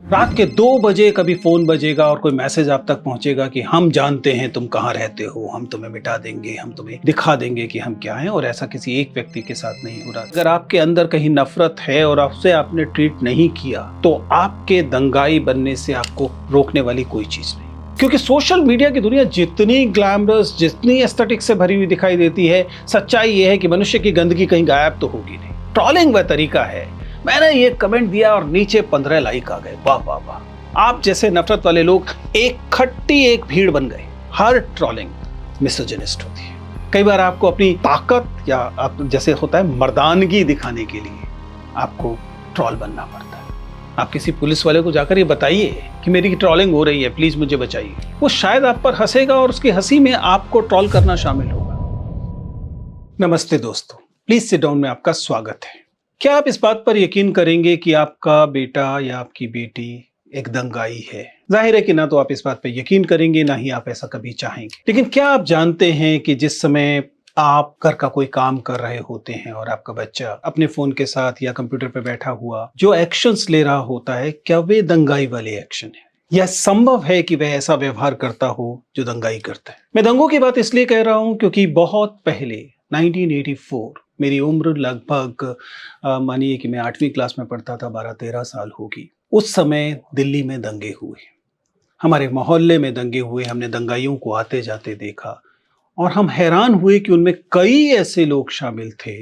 रात के 2 बजे कभी फोन बजेगा और कोई मैसेज आप तक पहुंचेगा कि हम जानते हैं तुम कहाँ रहते हो, हम तुम्हें मिटा देंगे, हम तुम्हें दिखा देंगे कि हम क्या हैं। और ऐसा किसी एक व्यक्ति के साथ नहीं हो रहा। अगर आपके अंदर कहीं नफरत है और आपसे आपने ट्रीट नहीं किया तो आपके दंगाई बनने से आपको रोकने वाली कोई चीज नहीं। क्योंकि सोशल मीडिया की दुनिया जितनी ग्लैमरस, जितनी एस्थेटिक से भरी हुई दिखाई देती है, सच्चाई ये है कि मनुष्य की गंदगी कहीं गायब तो होगी नहीं। ट्रोलिंग वह तरीका है। मैंने ये कमेंट दिया और नीचे 15 लाइक आ गए। वाह वाह वाह। आप जैसे नफरत वाले लोग एक भीड़ बन गए। हर ट्रोलिंग मिसोजिनिस्ट होती है। कई बार आपको अपनी ताकत या आप जैसे होता है मर्दानगी दिखाने के लिए आपको ट्रोल बनना पड़ता है। आप किसी पुलिस वाले को जाकर ये बताइए कि मेरी ट्रोलिंग हो रही है, प्लीज मुझे बचाइए। वो शायद आप पर हंसेगा और उसकी हंसी में आपको ट्रोल करना शामिल होगा। नमस्ते दोस्तों, प्लीज सिट डाउन में आपका स्वागत है। क्या आप इस बात पर यकीन करेंगे कि आपका बेटा या आपकी बेटी एक दंगाई है? जाहिर है कि ना तो आप इस बात पर यकीन करेंगे, ना ही आप ऐसा कभी चाहेंगे। लेकिन क्या आप जानते हैं कि जिस समय आप घर का कोई काम कर रहे होते हैं और आपका बच्चा अपने फोन के साथ या कंप्यूटर पर बैठा हुआ जो एक्शंस ले रहा होता है, क्या वे दंगाई वाले एक्शन है? यह संभव है कि वह ऐसा व्यवहार करता हो जो दंगाई करता है? मैं दंगों की बात इसलिए कह रहा हूं क्योंकि बहुत पहले 1984, मेरी उम्र लगभग मानिए कि मैं 8वीं क्लास में पढ़ता था, 12-13 साल होगी। उस समय दिल्ली में दंगे हुए, हमारे मोहल्ले में दंगे हुए। हमने दंगाइयों को आते जाते देखा और हम हैरान हुए कि उनमें कई ऐसे लोग शामिल थे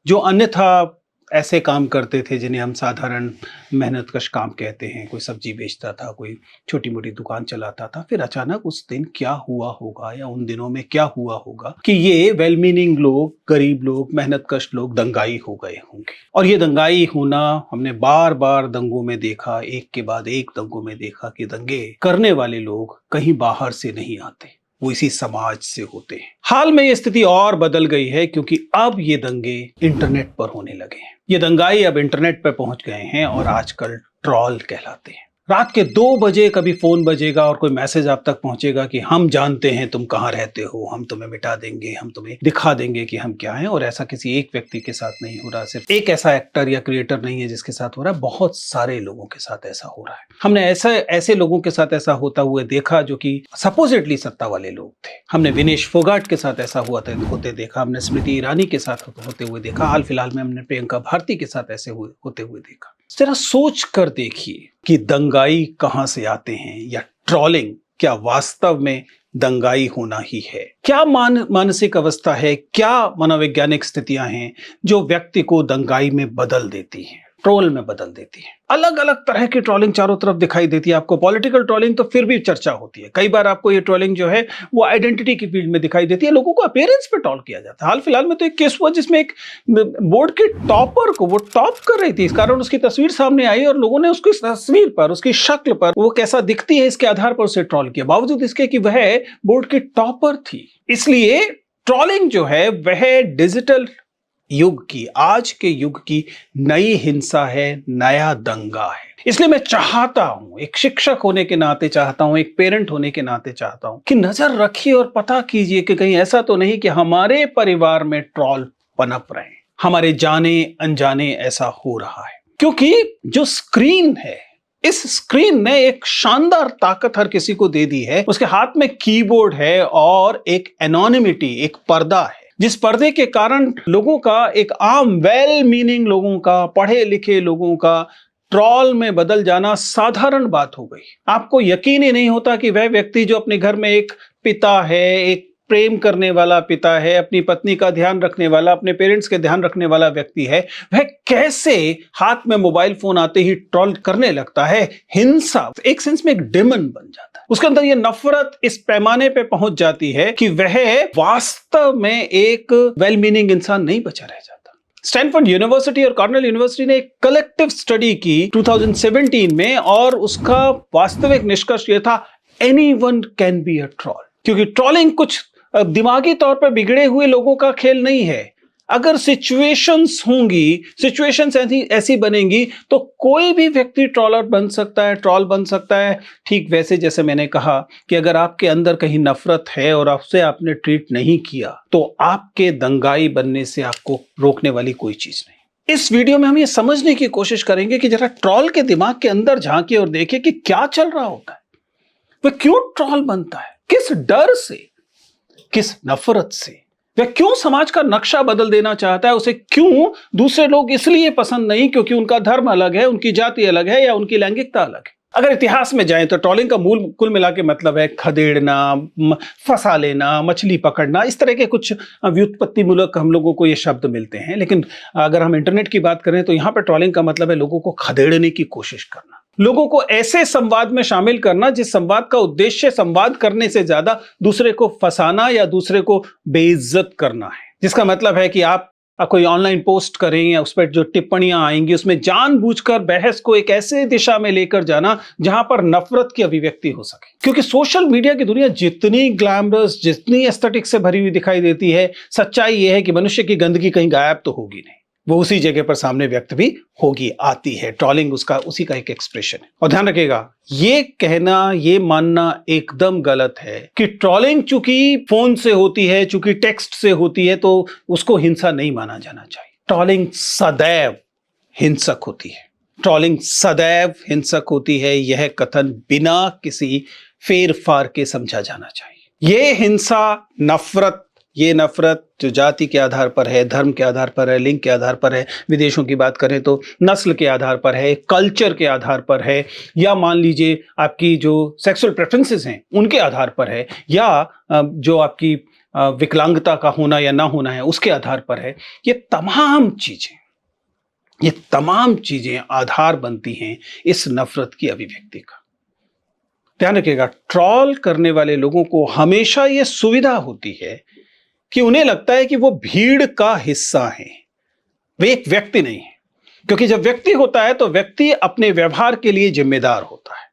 जो अन्यथा ऐसे काम करते थे जिन्हें हम साधारण मेहनतकश काम कहते हैं। कोई सब्जी बेचता था, कोई छोटी मोटी दुकान चलाता था। फिर अचानक उस दिन क्या हुआ होगा या उन दिनों में क्या हुआ होगा कि ये वेल मीनिंग लोग, गरीब लोग, मेहनतकश लोग दंगाई हो गए होंगे। और ये दंगाई होना हमने बार बार दंगों में देखा, एक के बाद एक दंगों में देखा कि दंगे करने वाले लोग कहीं बाहर से नहीं आते, वो इसी समाज से होते हैं। हाल में ये स्थिति और बदल गई है क्योंकि अब ये दंगे इंटरनेट पर होने लगे हैं। ये दंगाई अब इंटरनेट पर पहुंच गए हैं और आजकल ट्रोल कहलाते हैं। रात के 2 बजे कभी फोन बजेगा और कोई मैसेज आप तक पहुंचेगा कि हम जानते हैं तुम कहाँ रहते हो, हम तुम्हें मिटा देंगे, हम तुम्हें दिखा देंगे कि हम क्या हैं। और ऐसा किसी एक व्यक्ति के साथ नहीं हो रहा, सिर्फ एक ऐसा एक्टर या क्रिएटर नहीं है जिसके साथ हो रहा है, बहुत सारे लोगों के साथ ऐसा हो रहा है। हमने ऐसे लोगों के साथ ऐसा होता हुआ देखा जो कि सपोजिटली सत्ता वाले लोग थे। हमने विनेश फोगाट के साथ ऐसा होते देखा, हमने स्मृति ईरानी के साथ होते हुए देखा, हाल फिलहाल में हमने प्रियंका भारती के साथ ऐसे होते हुए देखा। जरा सोच कर देखिए कि दंगाई कहां से आते हैं, या ट्रोलिंग क्या वास्तव में दंगाई होना ही है? क्या मानसिक अवस्था है, क्या मनोवैज्ञानिक स्थितियां हैं जो व्यक्ति को दंगाई में बदल देती हैं, ट्रोल में बदल देती है? अलग अलग तरह की ट्रोलिंग चारों तरफ दिखाई देती है। आपको पॉलिटिकल ट्रोलिंग तो फिर भी चर्चा होती है। कई बार आपको ये ट्रोलिंग जो है वो आइडेंटिटी की फील्ड में दिखाई देती है। लोगों को अपीयरेंस पे ट्रोल किया जाता है। हाल फिलहाल में तो एक केस हुआ जिसमें एक बोर्ड के टॉपर को, वो टॉप कर रही थी, इस कारण उसकी तस्वीर सामने आई और लोगों ने उसकी तस्वीर पर, उसकी शक्ल पर, वो कैसा दिखती है इसके आधार पर उसे ट्रोल किया, बावजूद इसके कि वह बोर्ड की टॉपर थी। इसलिए ट्रोलिंग जो है वह डिजिटल युग की, आज के युग की नई हिंसा है, नया दंगा है। इसलिए मैं चाहता हूं, एक शिक्षक होने के नाते चाहता हूं, एक पेरेंट होने के नाते चाहता हूं कि नजर रखिए और पता कीजिए कि कहीं ऐसा तो नहीं कि हमारे परिवार में ट्रोल पनप रहे हैं, हमारे जाने अनजाने ऐसा हो रहा है। क्योंकि जो स्क्रीन है, इस स्क्रीन ने एक शानदार ताकत हर किसी को दे दी है। उसके हाथ में कीबोर्ड है और एक एनोनिमिटी, एक पर्दा है, जिस पर्दे के कारण लोगों का, एक आम वेल मीनिंग लोगों का, पढ़े लिखे लोगों का ट्रोल में बदल जाना साधारण बात हो गई। आपको यकीन ही नहीं होता कि वह व्यक्ति जो अपने घर में एक पिता है, एक प्रेम करने वाला पिता है, अपनी पत्नी का ध्यान रखने वाला, अपने पेरेंट्स के ध्यान रखने वाला व्यक्ति है, वह कैसे हाथ में मोबाइल फोन आते ही ट्रोल करने लगता है। हिंसा एक सेंस में एक डेमन बन जाता है। उसके अंदर यह नफरत इस पैमाने पे पहुंच जाती है कि वह वास्तव में एक वेल मीनिंग इंसान नहीं बचा रह जाता। स्टैनफोर्ड यूनिवर्सिटी और कॉर्नेल यूनिवर्सिटी ने एक कलेक्टिव स्टडी की 2017 में और उसका वास्तविक निष्कर्ष यह था, anyone can be a troll. क्योंकि ट्रोलिंग कुछ दिमागी तौर पर बिगड़े हुए लोगों का खेल नहीं है। अगर सिचुएशंस होंगी, सिचुएशंस ऐसी बनेंगी तो कोई भी व्यक्ति ट्रोलर बन सकता है, ट्रोल बन सकता है। ठीक वैसे जैसे मैंने कहा कि अगर आपके अंदर कहीं नफरत है और आपसे आपने ट्रीट नहीं किया तो आपके दंगाई बनने से आपको रोकने वाली कोई चीज नहीं। इस वीडियो में हम ये समझने की कोशिश करेंगे कि जरा ट्रॉल के दिमाग के अंदर झांकिए और देखिए कि क्या चल रहा होता है, वह क्यों ट्रॉल बनता है, किस डर से, किस नफरत से, वह क्यों समाज का नक्शा बदल देना चाहता है, उसे क्यों दूसरे लोग इसलिए पसंद नहीं क्योंकि उनका धर्म अलग है, उनकी जाति अलग है या उनकी लैंगिकता अलग है। अगर इतिहास में जाएं तो ट्रॉलिंग का मूल कुल मिला के मतलब है खदेड़ना, फंसा लेना, मछली पकड़ना, इस तरह के कुछ व्युत्पत्ति मूलक हम लोगों को ये शब्द मिलते हैं। लेकिन अगर हम इंटरनेट की बात करें तो यहाँ पर ट्रॉलिंग का मतलब है लोगों को खदेड़ने की कोशिश करना, लोगों को ऐसे संवाद में शामिल करना जिस संवाद का उद्देश्य संवाद करने से ज्यादा दूसरे को फंसाना या दूसरे को बेइज्जत करना है। जिसका मतलब है कि आप कोई ऑनलाइन पोस्ट करें या उस पर जो टिप्पणियां आएंगी उसमें जानबूझकर बहस को एक ऐसे दिशा में लेकर जाना जहां पर नफरत की अभिव्यक्ति हो सके। क्योंकि सोशल मीडिया की दुनिया जितनी ग्लैमरस, जितनी एस्थेटिक से भरी हुई दिखाई देती है, सच्चाई यह है कि मनुष्य की गंदगी कहीं गायब तो होगी नहीं, वो उसी जगह पर सामने व्यक्त भी होगी, आती है। ट्रॉलिंग उसका उसी का एक एक्सप्रेशन है। और ध्यान रखिएगा, ये कहना, ये मानना एकदम गलत है कि ट्रॉलिंग चूंकि फोन से होती है, चूंकि टेक्स्ट से होती है, तो उसको हिंसा नहीं माना जाना चाहिए। ट्रॉलिंग सदैव हिंसक होती है, ट्रॉलिंग सदैव हिंसक होती है। यह कथन बिना किसी फेर फार के समझा जाना चाहिए। ये हिंसा, नफरत, ये नफरत जो जाति के आधार पर है, धर्म के आधार पर है, लिंग के आधार पर है, विदेशों की बात करें तो नस्ल के आधार पर है, कल्चर के आधार पर है, या मान लीजिए आपकी जो सेक्सुअल प्रेफरेंसेस हैं उनके आधार पर है, या जो आपकी विकलांगता का होना या ना होना है उसके आधार पर है। ये तमाम चीजें आधार बनती हैं इस नफरत की अभिव्यक्ति का। ध्यान रखिएगा, ट्रॉल करने वाले लोगों को हमेशा यह सुविधा होती है कि उन्हें लगता है कि वो भीड़ का हिस्सा है, वे एक व्यक्ति नहीं है। क्योंकि जब व्यक्ति होता है तो व्यक्ति अपने व्यवहार के लिए जिम्मेदार होता है,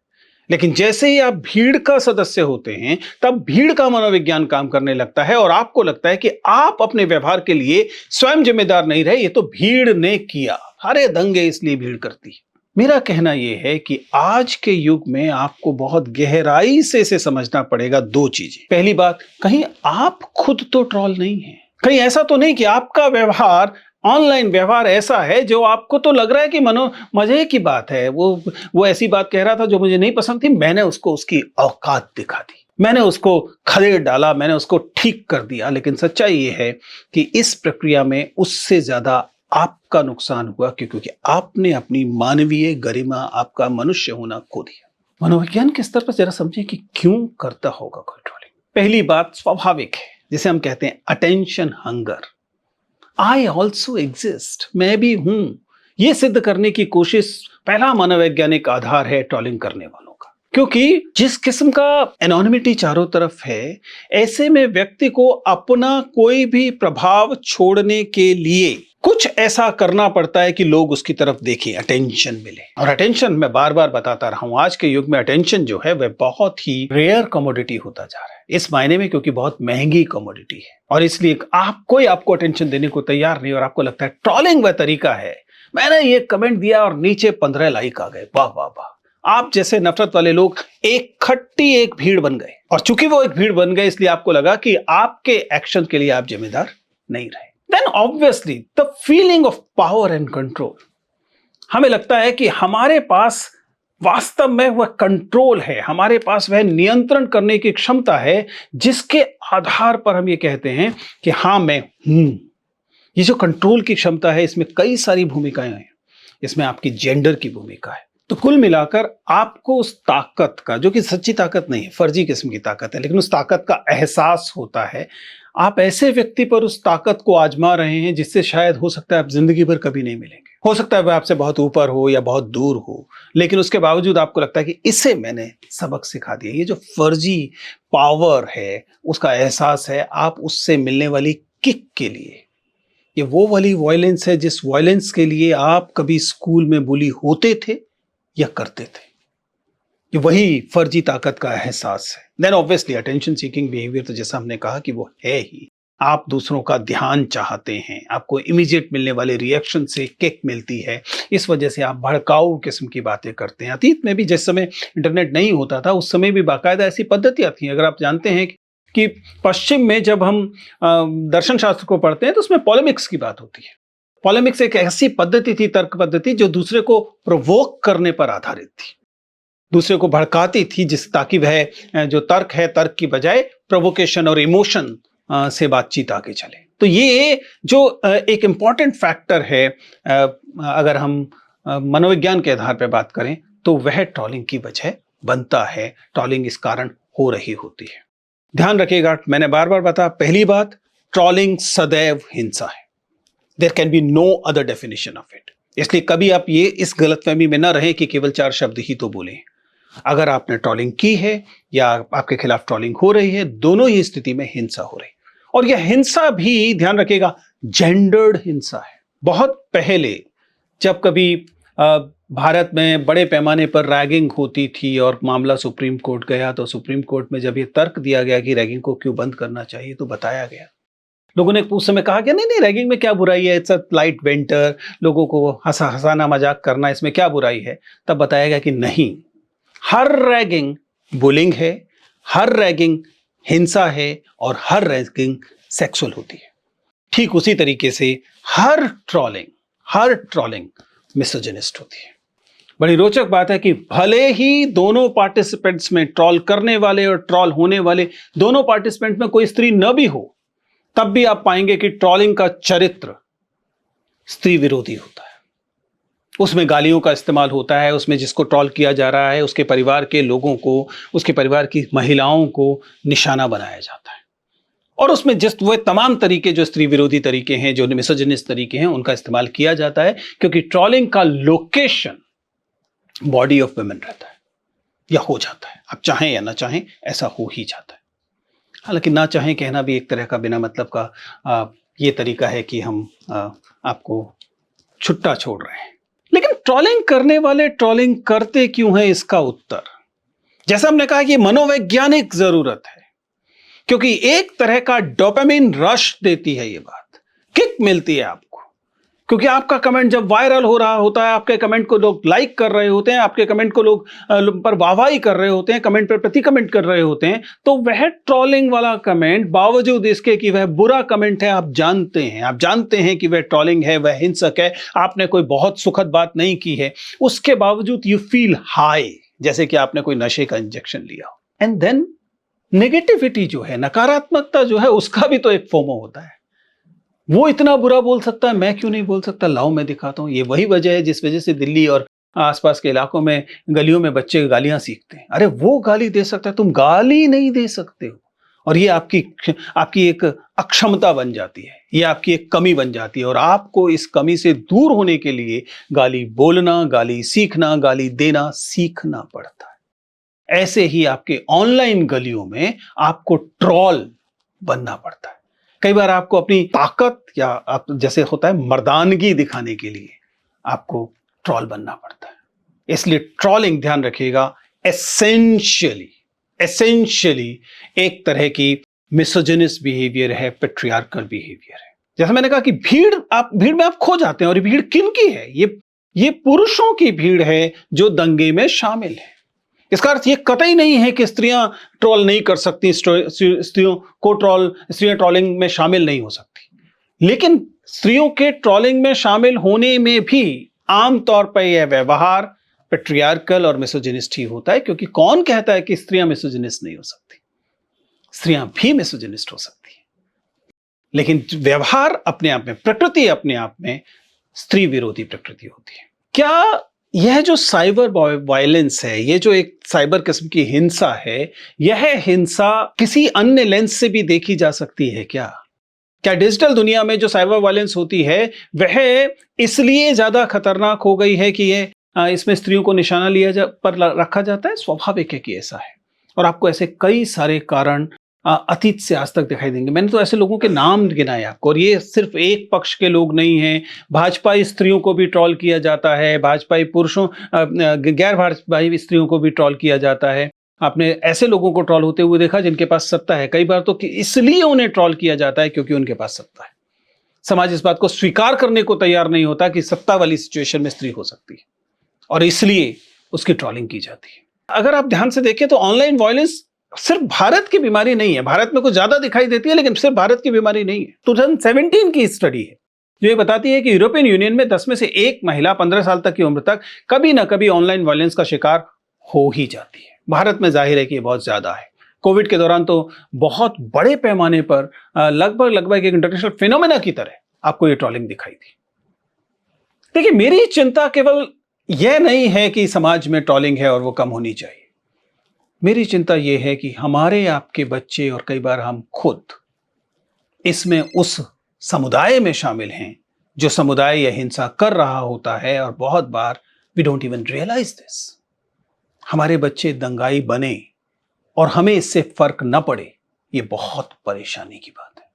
लेकिन जैसे ही आप भीड़ का सदस्य होते हैं तब भीड़ का मनोविज्ञान काम करने लगता है और आपको लगता है कि आप अपने व्यवहार के लिए स्वयं जिम्मेदार नहीं रहे, ये तो भीड़ ने किया, अरे दंगे इसलिए भीड़ करती है। मेरा कहना यह है कि आज के युग में आपको बहुत गहराई से इसे समझना पड़ेगा दो चीजें। पहली बात, कहीं आप खुद तो ट्रॉल नहीं है, कहीं ऐसा तो नहीं कि आपका व्यवहार, ऑनलाइन व्यवहार ऐसा है जो आपको तो लग रहा है कि मजे की बात है, वो ऐसी बात कह रहा था जो मुझे नहीं पसंद थी, मैंने उसको उसकी औकात दिखा दी, मैंने उसको खदेड़ डाला, मैंने उसको ठीक कर दिया। लेकिन सच्चाई ये है कि इस प्रक्रिया में उससे ज्यादा आपका नुकसान हुआ, क्योंकि आपने अपनी मानवीय गरिमा, आपका मनुष्य होना खो दिया। मनोविज्ञान के स्तर पर जरा समझिए कि क्यों करता होगा कोई ट्रोलिंग। पहली बात स्वाभाविक है, जिसे हम कहते हैं attention hunger. I also exist, मैं भी हूं, यह सिद्ध करने की कोशिश पहला मनोवैज्ञानिक आधार है ट्रोलिंग करने वालों का। क्योंकि जिस किस्म का एनोनिमिटी चारों तरफ है, ऐसे में व्यक्ति को अपना कोई भी प्रभाव छोड़ने के लिए कुछ ऐसा करना पड़ता है कि लोग उसकी तरफ देखें, अटेंशन मिले। और अटेंशन, मैं बार बार बताता रहा हूं, आज के युग में अटेंशन जो है वह बहुत ही रेयर कमोडिटी होता जा रहा है, इस मायने में क्योंकि बहुत महंगी कमोडिटी है। और इसलिए आपको अटेंशन देने को तैयार नहीं, और आपको लगता है ट्रॉलिंग वह तरीका है, मैंने ये कमेंट दिया और नीचे 15 लाइक आ गए, वाह वाह वाह। आप जैसे नफरत वाले लोग एक भीड़ बन गए, और चूंकि वो एक भीड़ बन गए इसलिए आपको लगा कि आपके एक्शन के लिए आप जिम्मेदार नहीं रहे। Then obviously the feeling of power and control, हमें लगता है कि हमारे पास वास्तव में वह कंट्रोल है, हमारे पास वह नियंत्रण करने की क्षमता है, जिसके आधार पर हम ये कहते हैं कि हाँ मैं हूं। ये जो कंट्रोल की क्षमता है, इसमें कई सारी भूमिकाएं हैं, इसमें आपकी जेंडर की भूमिका है। तो कुल मिलाकर आपको उस ताकत का, जो कि सच्ची ताकत नहीं है, फर्जी किस्म की ताकत है, लेकिन उस ताकत का एहसास होता है। आप ऐसे व्यक्ति पर उस ताकत को आजमा रहे हैं जिससे शायद हो सकता है आप जिंदगी भर कभी नहीं मिलेंगे, हो सकता है वह आपसे बहुत ऊपर हो या बहुत दूर हो, लेकिन उसके बावजूद आपको लगता है कि इसे मैंने सबक सिखा दिया। ये जो फर्जी पावर है, उसका एहसास है आप उससे मिलने वाली किक के लिए। ये वो वाली वायलेंस है जिस वायलेंस के लिए आप कभी स्कूल में बुली होते थे या करते थे। ये वही फर्जी ताकत का एहसास है। Then obviously attention seeking behaviour, तो जैसा हमने कहा कि वो है ही, आप दूसरों का ध्यान चाहते हैं, आपको इमीडिएट मिलने वाले रिएक्शन से किक मिलती है, इस वजह से आप भड़काऊ किस्म की बातें करते हैं। अतीत में भी जिस समय इंटरनेट नहीं होता था उस समय भी बाकायदा ऐसी पद्धतियां थी। अगर आप जानते हैं कि पश्चिम में जब हम दर्शन शास्त्र को पढ़ते हैं तो उसमें पॉलेमिक्स की बात होती है। पॉलेमिक्स एक ऐसी पद्धति थी, तर्क पद्धति, जो दूसरे को प्रोवोक करने पर आधारित थी, दूसरे को भड़काती थी, ताकि वह जो तर्क है, तर्क की बजाय प्रोवोकेशन और इमोशन से बातचीत आगे चले। तो ये जो एक इंपॉर्टेंट फैक्टर है, अगर हम मनोविज्ञान के आधार पर बात करें, तो वह ट्रोलिंग की वजह बनता है, ट्रोलिंग इस कारण हो रही होती है। ध्यान रखिएगा, मैंने बार बार बताया, पहली बात, ट्रोलिंग सदैव हिंसा है। There can be no other definition of it. इसलिए कभी आप ये इस गलतफहमी में ना रहें कि केवल 4 शब्द ही तो बोले। अगर आपने ट्रोलिंग की है या आपके खिलाफ ट्रोलिंग हो रही है, दोनों ही स्थिति में हिंसा हो रही है। और यह हिंसा भी, ध्यान रखिएगा, जेंडर्ड हिंसा है। बहुत पहले जब कभी भारत में बड़े पैमाने पर रैगिंग होती थी और मामला सुप्रीम कोर्ट गया, तो सुप्रीम कोर्ट में जब ये तर्क दिया गया कि रैगिंग को क्यों बंद करना चाहिए, तो बताया गया, लोगों ने उस समय कहा कि नहीं नहीं, रैगिंग में क्या बुराई है, इट्स अ लाइट वेंटर, लोगों को हंसाना मजाक करना, इसमें क्या बुराई है। तब बताया गया कि नहीं, हर रैगिंग बुलिंग है, हर रैगिंग हिंसा है और हर रैगिंग सेक्सुअल होती है। ठीक उसी तरीके से हर ट्रोलिंग मिसोजिनिस्ट होती है। बड़ी रोचक बात है कि भले ही दोनों पार्टिसिपेंट्स में, ट्रोल करने वाले और ट्रोल होने वाले दोनों पार्टिसिपेंट में कोई स्त्री न भी हो, तब भी आप पाएंगे कि ट्रोलिंग का चरित्र स्त्री विरोधी होता है। उसमें गालियों का इस्तेमाल होता है, उसमें जिसको ट्रोल किया जा रहा है उसके परिवार के लोगों को, उसके परिवार की महिलाओं को निशाना बनाया जाता है, और उसमें वह तमाम तरीके जो स्त्री विरोधी तरीके हैं, जो मिसोजिनिस्ट तरीके हैं, उनका इस्तेमाल किया जाता है, क्योंकि ट्रोलिंग का लोकेशन बॉडी ऑफ वुमेन रहता है या हो जाता है। आप चाहें या ना चाहें, ऐसा हो ही जाता है। हालांकि ना चाहें कहना भी एक तरह का बिना मतलब का ये तरीका है कि हम आपको छुट्टा छोड़ रहे हैं। लेकिन ट्रोलिंग करने वाले ट्रोलिंग करते क्यों हैं, इसका उत्तर, जैसा हमने कहा कि मनोवैज्ञानिक जरूरत है, क्योंकि एक तरह का डोपामिन रश देती है ये बात, किक मिलती है आपको, क्योंकि आपका कमेंट जब वायरल हो रहा होता है, आपके कमेंट को लोग लाइक कर रहे होते हैं, आपके कमेंट को लोग पर वाहवाही कर रहे होते हैं, कमेंट पर प्रति कमेंट कर रहे होते हैं, तो वह ट्रोलिंग वाला कमेंट, बावजूद इसके कि वह बुरा कमेंट है, आप जानते हैं कि वह ट्रोलिंग है, वह हिंसक है, आपने कोई बहुत सुखद बात नहीं की है, उसके बावजूद यू फील हाई, जैसे कि आपने कोई नशे का इंजेक्शन लिया हो। एंड देन नेगेटिविटी जो है, नकारात्मकता जो है, उसका भी तो एक फोमो होता है। वो इतना बुरा बोल सकता है, मैं क्यों नहीं बोल सकता, लाओ मैं दिखाता हूं। ये वही वजह है जिस वजह से दिल्ली और आसपास के इलाकों में, गलियों में बच्चे गालियां सीखते हैं। अरे वो गाली दे सकता है, तुम गाली नहीं दे सकते हो, और ये आपकी एक अक्षमता बन जाती है, ये आपकी एक कमी बन जाती है, और आपको इस कमी से दूर होने के लिए गाली बोलना, गाली सीखना, गाली देना सीखना पड़ता है। ऐसे ही आपके ऑनलाइन गलियों में आपको ट्रोल बनना पड़ता है। कई बार आपको अपनी ताकत या आप जैसे होता है मर्दानगी दिखाने के लिए आपको ट्रोल बनना पड़ता है। इसलिए ट्रोलिंग, ध्यान रखिएगा, एसेंशियली एक तरह की मिसोजिनिस्ट बिहेवियर है, पेट्रियार्कल बिहेवियर है। जैसा मैंने कहा कि भीड़ में आप खो जाते हैं, और ये भीड़ किन की है? ये पुरुषों की भीड़ है जो दंगे में शामिल है। इसका अर्थ ये कतई नहीं है कि स्त्रियां ट्रोल नहीं कर सकती, स्त्रियां ट्रोलिंग में शामिल नहीं हो सकती, लेकिन स्त्रियों के ट्रोलिंग में शामिल होने में भी आमतौर पर यह व्यवहार पेट्रियार्कल और मिसोजिनिस्ट ही होता है, क्योंकि कौन कहता है कि स्त्रियां मिसोजिनिस्ट नहीं हो सकती? स्त्रियां भी मिसोजिनिस्ट हो सकती है, लेकिन व्यवहार अपने आप में, प्रकृति अपने आप में स्त्री विरोधी प्रकृति होती है। क्या यह जो साइबर वायलेंस है, ये जो एक साइबर किस्म की हिंसा है, यह हिंसा किसी अन्य लेंस से भी देखी जा सकती है क्या? क्या डिजिटल दुनिया में जो साइबर वायलेंस होती है वह इसलिए ज्यादा खतरनाक हो गई है कि इसमें स्त्रियों को निशाना पर रखा जाता है? स्वाभाविक है कि ऐसा है, और आपको ऐसे कई सारे कारण अतीत से आज तक दिखाई देंगे। मैंने तो ऐसे लोगों के नाम गिनाए आपको, और ये सिर्फ एक पक्ष के लोग नहीं हैं। भाजपाई स्त्रियों को भी ट्रोल किया जाता है, भाजपाई पुरुषों, गैर भाजपाई स्त्रियों को भी ट्रोल किया जाता है। आपने ऐसे लोगों को ट्रोल होते हुए देखा जिनके पास सत्ता है, कई बार तो इसलिए उन्हें ट्रोल किया जाता है क्योंकि उनके पास सत्ता है। समाज इस बात को स्वीकार करने को तैयार नहीं होता कि सत्ता वाली सिचुएशन में स्त्री हो सकती है, और इसलिए उसकी ट्रोलिंग की जाती है। अगर आप ध्यान से देखें तो ऑनलाइन वायलेंस सिर्फ भारत की बीमारी नहीं है। भारत में कुछ ज्यादा दिखाई देती है, लेकिन सिर्फ भारत की बीमारी नहीं है। 2017 की स्टडी है जो ये बताती है कि यूरोपियन यूनियन में 10 में से एक महिला 15 साल तक की उम्र तक कभी ना कभी ऑनलाइन वायलेंस का शिकार हो ही जाती है। भारत में जाहिर है कि ये बहुत ज्यादा है। कोविड के दौरान तो बहुत बड़े पैमाने पर लगभग एक इंटरनेशनल फिनोमेना की तरह आपको ये ट्रोलिंग दिखाई दी। देखिए, मेरी चिंता केवल यह नहीं है कि समाज में ट्रोलिंग है और वो कम होनी चाहिए। मेरी चिंता यह है कि हमारे आपके बच्चे और कई बार हम खुद इसमें उस समुदाय में शामिल हैं जो समुदाय यह हिंसा कर रहा होता है, और बहुत बार we don't even realise this. हमारे बच्चे दंगाई बने और हमें इससे फर्क न पड़े, ये बहुत परेशानी की बात है।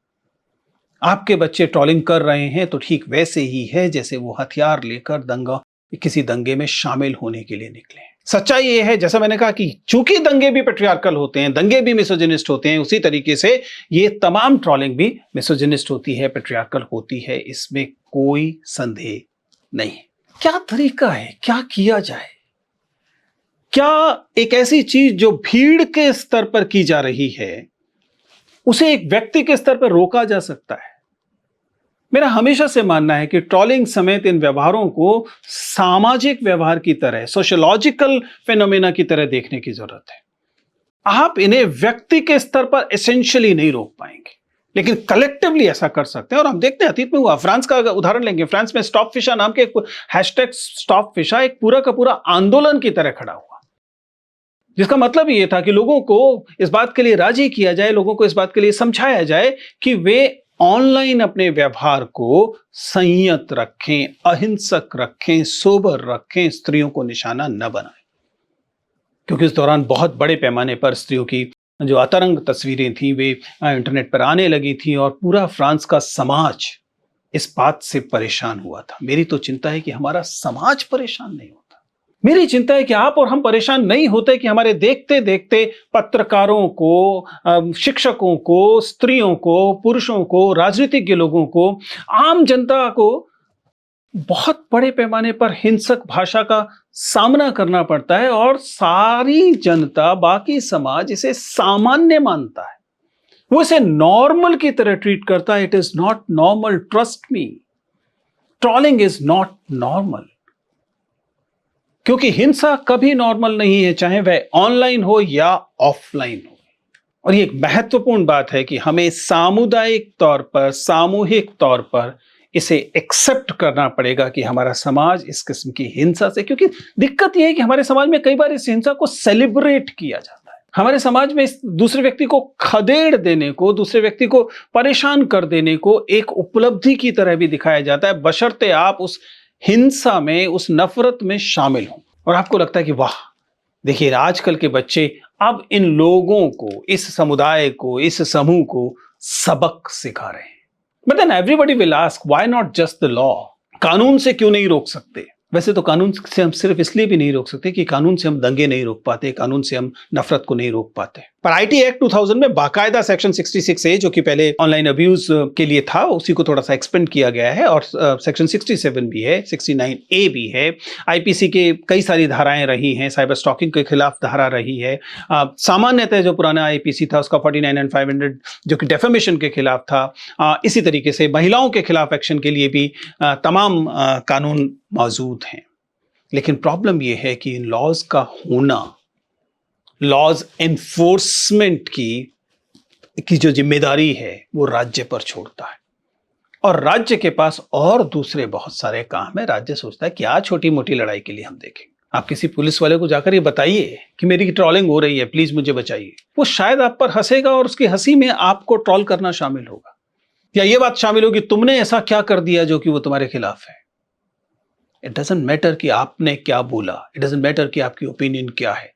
आपके बच्चे ट्रोलिंग कर रहे हैं तो ठीक वैसे ही है जैसे वो हथियार लेकर किसी दंगे में शामिल होने के लिए निकले। सच्चाई ये है, जैसा मैंने कहा, कि चूंकि दंगे भी पेट्रियार्कल होते हैं, दंगे भी मिसोजिनिस्ट होते हैं, उसी तरीके से ये तमाम ट्रोलिंग भी मिसोजिनिस्ट होती है, पेट्रियार्कल होती है, इसमें कोई संदेह नहीं। क्या तरीका है, क्या किया जाए? क्या एक ऐसी चीज जो भीड़ के स्तर पर की जा रही है उसे एक व्यक्ति के स्तर पर रोका जा सकता है? मेरा हमेशा से मानना है कि ट्रोलिंग समेत इन व्यवहारों को सामाजिक व्यवहार की तरह, सोशियोलॉजिकल फेनोमेना की तरह देखने की जरूरत है। आप इन्हें व्यक्ति के स्तर पर एसेंशियली नहीं रोक पाएंगे, लेकिन कलेक्टिवली ऐसा कर सकते हैं। और हम देखते हैं अतीत में हुआ, फ्रांस का उदाहरण लेंगे। फ्रांस में स्टॉप फिशा नाम के हैशटैग स्टॉप फिशा एक पूरा का पूरा आंदोलन की तरह खड़ा हुआ, जिसका मतलब ये था कि लोगों को इस बात के लिए राजी किया जाए, लोगों को इस बात के लिए समझाया जाए कि वे ऑनलाइन अपने व्यवहार को संयत रखें, अहिंसक रखें, सोबर रखें, स्त्रियों को निशाना न बनाएं। क्योंकि इस दौरान बहुत बड़े पैमाने पर स्त्रियों की जो अतरंग तस्वीरें थी वे इंटरनेट पर आने लगी थी और पूरा फ्रांस का समाज इस बात से परेशान हुआ था। मेरी तो चिंता है कि हमारा समाज परेशान नहीं होता। मेरी चिंता है कि आप और हम परेशान नहीं होते कि हमारे देखते देखते पत्रकारों को, शिक्षकों को, स्त्रियों को, पुरुषों को, राजनीतिज्ञ लोगों को, आम जनता को बहुत बड़े पैमाने पर हिंसक भाषा का सामना करना पड़ता है और सारी जनता, बाकी समाज इसे सामान्य मानता है, वो इसे नॉर्मल की तरह ट्रीट करता है। It is not normal, trust me. Trolling is not normal, क्योंकि हिंसा कभी नॉर्मल नहीं है, चाहे वह ऑनलाइन हो या ऑफलाइन हो। और ये एक महत्वपूर्ण बात है कि हमें सामुदायिक तौर पर, सामूहिक तौर पर इसे एक्सेप्ट करना पड़ेगा कि हमारा समाज इस किस्म की हिंसा से, क्योंकि दिक्कत यह है कि हमारे समाज में कई बार इस हिंसा को सेलिब्रेट किया जाता है। हमारे समाज में इस दूसरे व्यक्ति को खदेड़ देने को, दूसरे व्यक्ति को परेशान कर देने को एक उपलब्धि की तरह भी दिखाया जाता है, बशर्ते आप उस हिंसा में, उस नफरत में शामिल हों। और आपको लगता है कि वाह, देखिए आजकल के बच्चे अब इन लोगों को, इस समुदाय को, इस समूह को सबक सिखा रहे हैं। But then everybody will ask, why not just the law? कानून से क्यों नहीं रोक सकते? वैसे तो कानून से हम सिर्फ इसलिए भी नहीं रोक सकते कि कानून से हम दंगे नहीं रोक पाते, कानून से हम नफरत को नहीं रोक पाते। पर आईटी एक्ट 2000 में बाकायदा सेक्शन 66A, जो कि पहले ऑनलाइन अब्यूज के लिए था, उसी को थोड़ा सा एक्सपेंड किया गया है, और सेक्शन 67 भी है, 69A भी है। आईपीसी के कई सारी धाराएं रही हैं, साइबर स्टॉकिंग के खिलाफ धारा रही है। सामान्यतः जो पुराना आईपीसी था उसका 49 एंड 500 जो कि डेफेमेशन के खिलाफ था। इसी तरीके से महिलाओं के खिलाफ एक्शन के लिए भी तमाम कानून मौजूद हैं। लेकिन प्रॉब्लम यह है कि इन लॉज का होना, लॉज एनफोर्समेंट की जो जिम्मेदारी है वो राज्य पर छोड़ता है, और राज्य के पास और दूसरे बहुत सारे काम है। राज्य सोचता है क्या छोटी मोटी लड़ाई के लिए हम देखेंगे। आप किसी पुलिस वाले को जाकर ये बताइए कि मेरी ट्रोलिंग हो रही है, प्लीज मुझे बचाइए, वो शायद आप पर हंसेगा और उसकी हंसी में आपको ट्रोल करना शामिल होगा, या ये बात शामिल होगी तुमने ऐसा क्या कर दिया जो कि वो तुम्हारे खिलाफ है। इट डजंट मैटर कि आपने क्या बोला, इट डजंट मैटर कि आपकी ओपिनियन क्या है,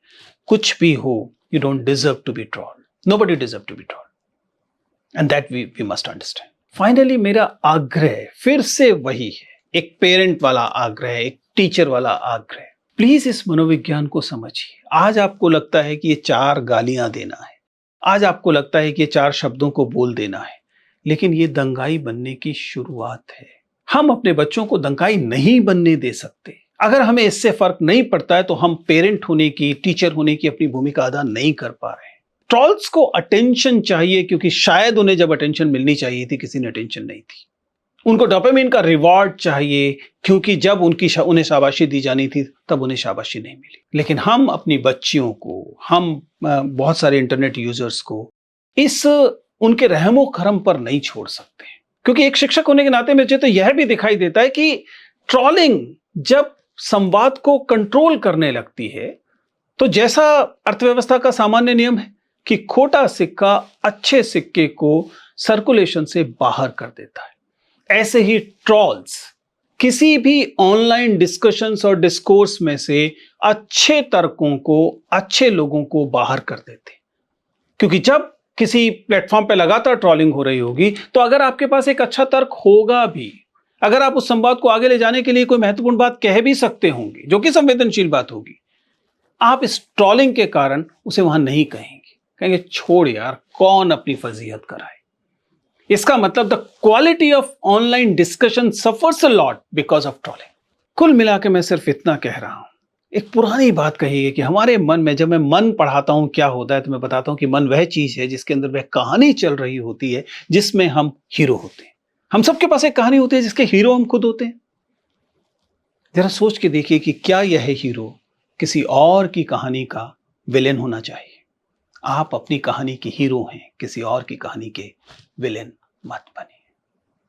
कुछ भी हो, you don't deserve to be trolled, nobody deserve to be trolled, and that we must understand. Finally मेरा आग्रह फिर से वही है, एक पेरेंट वाला आग्रह, एक टीचर वाला आग्रह। प्लीज इस मनोविज्ञान को समझिए। आज आपको लगता है कि ये 4 गालियां देना है, आज आपको लगता है कि ये 4 शब्दों को बोल देना है, लेकिन ये दंगाई बनने की शुरुआत है। हम अपने बच्चों को दंगाई नहीं बनने दे सकते। अगर हमें इससे फर्क नहीं पड़ता है तो हम पेरेंट होने की, टीचर होने की अपनी भूमिका अदा नहीं कर पा रहे हैं। ट्रोल्स को अटेंशन चाहिए, क्योंकि शायद उन्हें जब अटेंशन मिलनी चाहिए थी किसी ने अटेंशन नहीं थी। उनको डोपामिन का रिवॉर्ड चाहिए, क्योंकि जब उन्हें शाबाशी दी जानी थी तब उन्हें शाबाशी नहीं मिली। लेकिन हम अपनी बच्चियों को, हम बहुत सारे इंटरनेट यूजर्स को इस उनके रहमो करम पर नहीं छोड़ सकते, क्योंकि एक शिक्षक होने के नाते मुझे तो यह भी दिखाई देता है कि ट्रोलिंग जब संवाद को कंट्रोल करने लगती है, तो जैसा अर्थव्यवस्था का सामान्य नियम है कि खोटा सिक्का अच्छे सिक्के को सर्कुलेशन से बाहर कर देता है, ऐसे ही ट्रॉल्स किसी भी ऑनलाइन डिस्कशंस और डिस्कोर्स में से अच्छे तर्कों को, अच्छे लोगों को बाहर कर देते। क्योंकि जब किसी प्लेटफॉर्म पे लगातार ट्रोलिंग हो रही होगी, तो अगर आपके पास एक अच्छा तर्क होगा भी, अगर आप उस संवाद को आगे ले जाने के लिए कोई महत्वपूर्ण बात कह भी सकते होंगे, जो कि संवेदनशील बात होगी, आप इस ट्रोलिंग के कारण उसे वहां नहीं कहेंगे, कहेंगे छोड़ यार, कौन अपनी फजीहत कराए। इसका मतलब the quality of online discussion suffers a lot because of trolling. कुल मिला के मैं सिर्फ इतना कह रहा हूं, एक पुरानी बात कही है कि हमारे मन में, जब मैं मन पढ़ाता हूं क्या होता है, तो मैं बताता हूं कि मन वह चीज है जिसके अंदर वह कहानी चल रही होती है जिसमें हम हीरो होते हैं। हम सबके पास एक कहानी होती है जिसके हीरो हम खुद होते हैं। जरा सोच के देखिए कि क्या यह हीरो किसी और की कहानी का विलेन होना चाहिए। आप अपनी कहानी के हीरो हैं, किसी और की कहानी के विलेन मत बने।